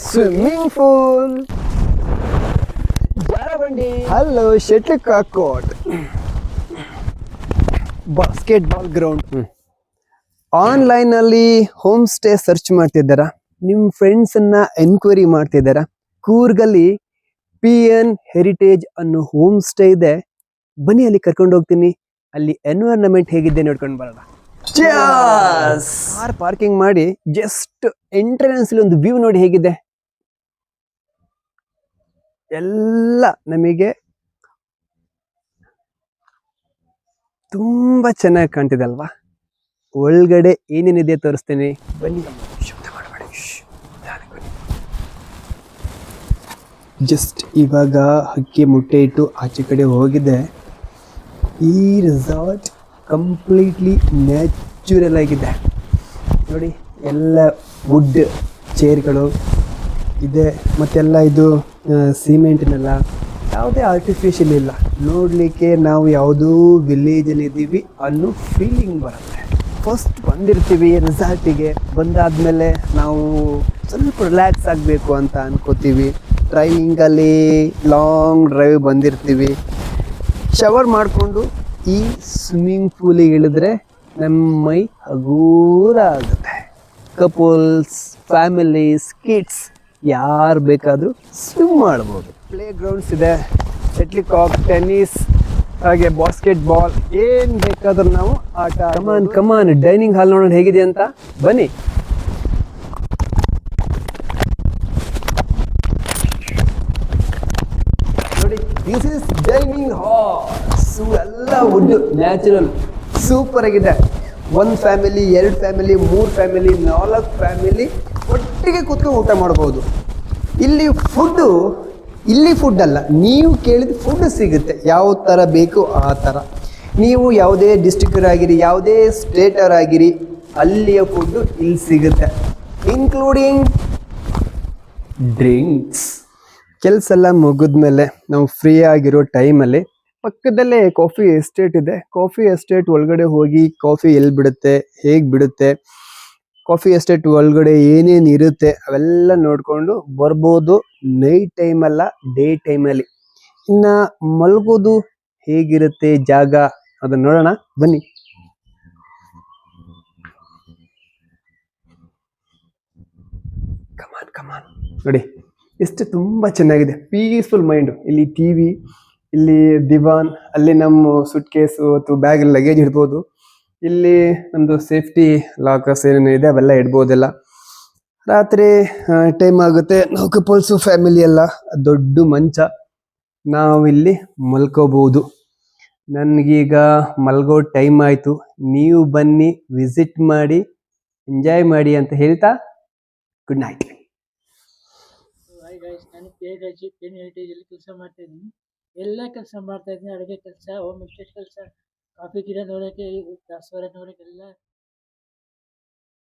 Swimming pool, hello shuttlecock, basketball ground. Online ಅಲ್ಲಿ home stay search ಮಾಡ್ತಿದ್ದಾರಾ? ನಿಮ್ friends ಅನ್ನ enquiry ಮಾಡ್ತಿದ್ದಾರಾ? ಕೂರ್ಗಲ್ಲಿ PN ಹೆರಿಟೇಜ್ ಅನ್ನೋ ಹೋಮ್ ಸ್ಟೇ ಇದೆ. ಬನ್ನಿ ಅಲ್ಲಿ ಕರ್ಕೊಂಡು ಹೋಗ್ತೀನಿ. ಅಲ್ಲಿ ಎನ್ವೈರನ್ಮೆಂಟ್ ಹೇಗಿದೆ ನೋಡ್ಕೊಂಡು ಬರೋಣ. ಕಾರ್ ಪಾರ್ಕಿಂಗ್ ಮಾಡಿ ಜಸ್ಟ್ ಎಂಟ್ರೆನ್ಸ್ ಒಂದು ವ್ಯೂ ನೋಡಿ ಹೇಗಿದೆ. ಎಲ್ಲ ನಮಗೆ ತುಂಬಾ ಚೆನ್ನಾಗಿ ಕಾಣ್ತಿದೆ ಅಲ್ವಾ? ಒಳಗಡೆ ಏನೇನಿದೆ ತೋರಿಸ್ತೇನೆ ಬನ್ನಿ. ಜಸ್ಟ್ ಇವಾಗ ಹಕ್ಕಿ ಮುಟ್ಟೆ ಇಟ್ಟು ಆಚೆ ಕಡೆ ಹೋಗಿದೆ. ಈ ರೆಸಾರ್ಟ್ ಕಂಪ್ಲೀಟ್ಲಿ ನ್ಯಾಚುರಲ್ ಆಗಿದೆ ನೋಡಿ. ಎಲ್ಲ ವುಡ್ ಚೇರ್ಗಳು ಇದೆ, ಮತ್ತೆಲ್ಲ ಇದು ಸಿಮೆಂಟ್ನೆಲ್ಲ, ಯಾವುದೇ ಆರ್ಟಿಫಿಷಿಯಲ್ ಇಲ್ಲ. ನೋಡಲಿಕ್ಕೆ ನಾವು ಯಾವುದೋ ವಿಲೇಜಲ್ಲಿ ಇದ್ದೀವಿ ಅನ್ನೋ ಫೀಲಿಂಗ್ ಬರುತ್ತೆ. ಫಸ್ಟ್ ಬಂದಿರ್ತೀವಿ ರೆಸಾರ್ಟಿಗೆ, ಬಂದಾದ್ಮೇಲೆ ನಾವು ಸ್ವಲ್ಪ ರಿಲ್ಯಾಕ್ಸ್ ಆಗಬೇಕು ಅಂತ ಅನ್ಕೋತೀವಿ. ಡ್ರೈವಿಂಗಲ್ಲಿ ಲಾಂಗ್ ಡ್ರೈವ್ ಬಂದಿರ್ತೀವಿ. ಶವರ್ ಮಾಡಿಕೊಂಡು ಈ ಸ್ವಿಮ್ಮಿಂಗ್ ಪೂಲಿಗೆ ಇಳಿದ್ರೆ ನಮ್ಮ ಮೈ ಹಗೂರ ಆಗುತ್ತೆ. ಕಪಲ್ಸ್, ಫ್ಯಾಮಿಲೀಸ್, ಕಿಡ್ಸ್ ಯಾರು ಬೇಕಾದರೂ ಸ್ವಿಮ್ ಮಾಡ್ಬೋದು. ಪ್ಲೇ ಗ್ರೌಂಡ್ಸ್ ಇದೆ, ಶಟಲ್ ಕಾಕ್, ಟೆನ್ನಿಸ್, ಹಾಗೆ ಬಾಸ್ಕೆಟ್ ಬಾಲ್, ಏನು ಬೇಕಾದ್ರೂ ನಾವು ಆಟ. ಕಮಾನ್ ಡೈನಿಂಗ್ ಹಾಲ್ ನೋಡೋಣ ಹೇಗಿದೆ ಅಂತ ಬನ್ನಿ. ನೋಡಿ, ದಿಸ್ ಇಸ್ ಡೈನಿಂಗ್ ಹಾಲ್. ಎಲ್ಲ ವುಡ್ ನ್ಯಾಚುರಲ್, ಸೂಪರ್ ಆಗಿದೆ. 1 ಫ್ಯಾಮಿಲಿ, 2 ಫ್ಯಾಮಿಲಿ, 3 ಫ್ಯಾಮಿಲಿ, 4 ಫ್ಯಾಮಿಲಿ ಒಟ್ಟಿಗೆ ಕೂತ್ಕೊಂಡು ಊಟ ಮಾಡ್ಬೋದು. ಇಲ್ಲಿ ಫುಡ್ ಅಲ್ಲ, ನೀವು ಕೇಳಿದ ಫುಡ್ ಸಿಗುತ್ತೆ, ಯಾವ ಥರ ಬೇಕು ಆ ಥರ. ನೀವು ಯಾವುದೇ ಡಿಸ್ಟ್ರಿಕ್ಟರ್ ಆಗಿರಿ, ಯಾವುದೇ ಸ್ಟೇಟರ್ ಆಗಿರಿ, ಅಲ್ಲಿಯ ಫುಡ್ಡು ಇಲ್ಲಿ ಸಿಗುತ್ತೆ, ಇನ್ಕ್ಲೂಡಿಂಗ್ ಡ್ರಿಂಕ್ಸ್. ಕೆಲಸ ಎಲ್ಲ ಮುಗಿದ್ಮೇಲೆ ನಾವು ಫ್ರೀ ಆಗಿರೋ ಟೈಮಲ್ಲಿ ಪಕ್ಕದಲ್ಲೇ ಕಾಫಿ ಎಸ್ಟೇಟ್ ಇದೆ. ಕಾಫಿ ಎಸ್ಟೇಟ್ ಒಳಗಡೆ ಹೋಗಿ ಕಾಫಿ ಎಲ್ಲಿ ಬಿಡುತ್ತೆ, ಹೇಗೆ ಬಿಡುತ್ತೆ, ಕಾಫಿ ಎಸ್ಟೇಟ್ ಒಳಗಡೆ ಏನೇನು ಇರುತ್ತೆ ಅವೆಲ್ಲ ನೋಡಿಕೊಂಡು ಬರ್ಬೋದು. ನೈಟ್ ಟೈಮ್ ಅಲ್ಲ, ಡೇ ಟೈಮಲ್ಲಿ. ಇನ್ನು ಮಲಗೋದು ಹೇಗಿರುತ್ತೆ ಜಾಗ ಅದನ್ನ ನೋಡೋಣ ಬನ್ನಿ. ಕಮಾನ್ ನೋಡಿ, ಎಷ್ಟು ತುಂಬ ಚೆನ್ನಾಗಿದೆ. Peaceful mind. ಇಲ್ಲಿ TV, ಇಲ್ಲಿ ದಿವಾನ್, ಅಲ್ಲಿ ನಮ್ಮ ಸುಟ್ ಕೇಸು ಅಥವಾ ಬ್ಯಾಗ್ ಲಗೇಜ್ ಇಡ್ಬೋದು. ಇಲ್ಲಿ ನಮ್ಮದು ಸೇಫ್ಟಿ ಲಾಕರ್ಸ್ ಏನೇನು ಇದೆ ಅವೆಲ್ಲ ಇಡ್ಬೋದೆಲ್ಲ. ರಾತ್ರಿ ಟೈಮ್ ಆಗುತ್ತೆ, ನಾವು ಕಪಲ್ಸು ಫ್ಯಾಮಿಲಿ ಎಲ್ಲ ದೊಡ್ಡ ಮಂಚ, ನಾವಿಲ್ಲಿ ಮಲ್ಕೋಬೋದು. ನನಗೀಗ ಮಲ್ಗೋ ಟೈಮ್ ಆಯಿತು. ನೀವು ಬನ್ನಿ, ವಿಸಿಟ್ ಮಾಡಿ, ಎಂಜಾಯ್ ಮಾಡಿ ಅಂತ ಹೇಳ್ತಾ ಗುಡ್ ನೈಟ್. ಹಾಯ್ ಗೈಸ್, ನಾನು PN ಹೆರಿಟೇಜಲ್ಲಿ ಕೆಲಸ ಮಾಡ್ತಾ ಇದ್ದೀನಿ. ಎಲ್ಲ ಕೆಲಸ ಮಾಡ್ತಾ ಇದ್ದೀನಿ, ಅಡುಗೆ ಕೆಲಸ, ಹೋಮ್ ಎಸ್ಟೇಟ್ ಕೆಲಸ, ಕಾಫಿ ಗಿಡ ನೋಡೋಕ್ಕೆ, ದಾಸವಾಳ ನೋಡೋಕ್ಕೆಲ್ಲ